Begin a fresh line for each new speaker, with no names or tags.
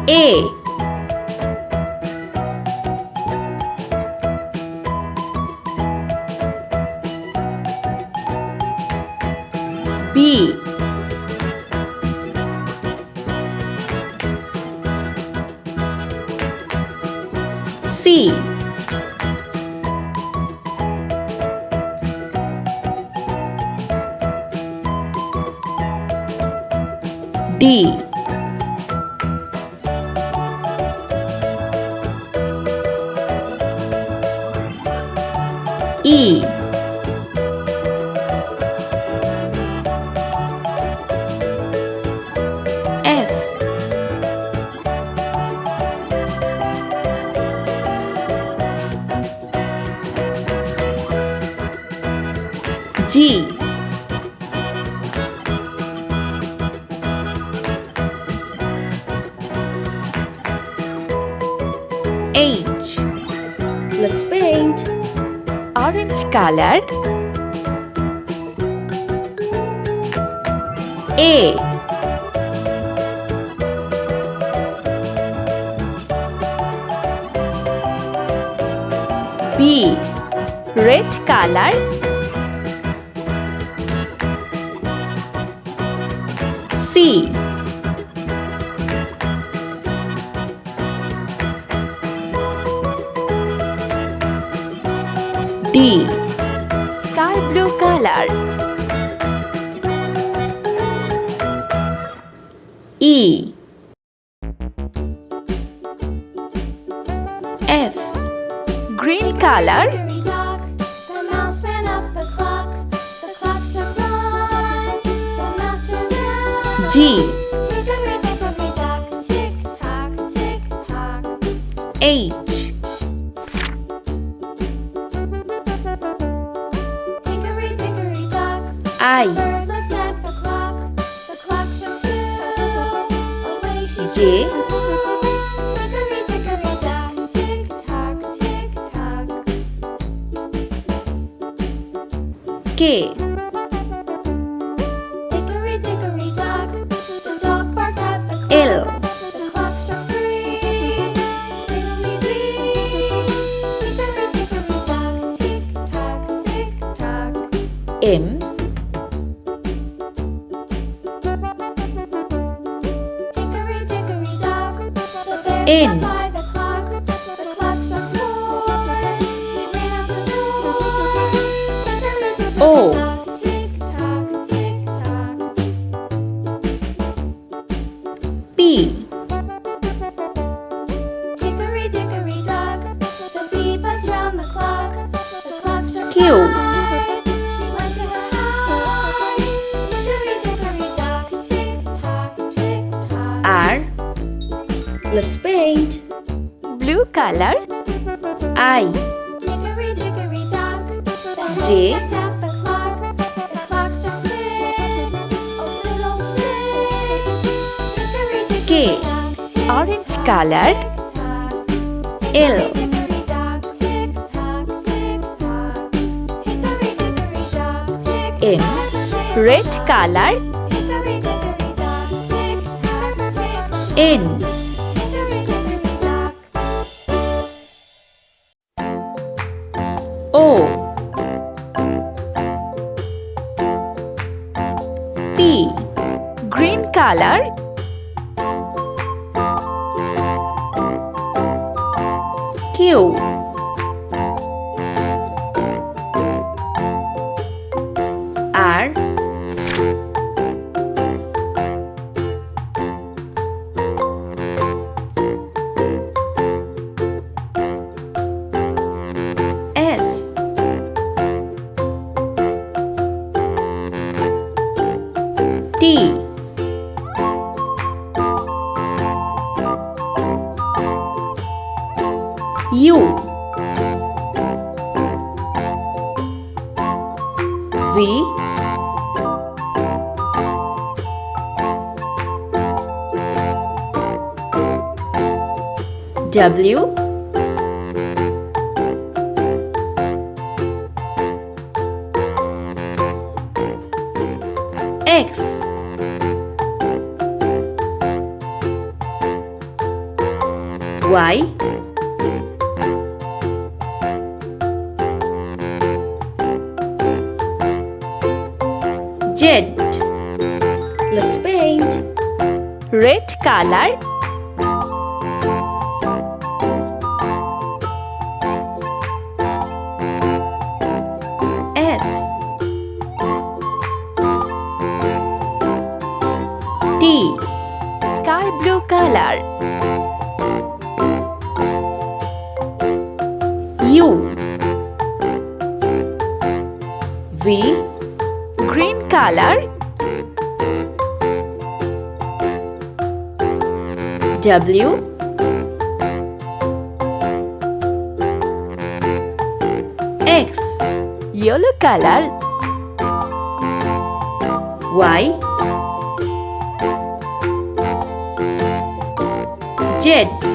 A B C D E F G H. Let's paint. Orange color. A B. Red color. C D. Sky blue color. E F. Green color. G H I J K L M N O P Q R. Let's paint. Blue color. I J K. Orange color. L M. Red color. N O P. Green color. Q R S T U V W X Y, Z. Let's paint.
Red color.
S, T,
Sky blue color.
U, V,
Green color.
W, X,
Yellow color.
Y, Z.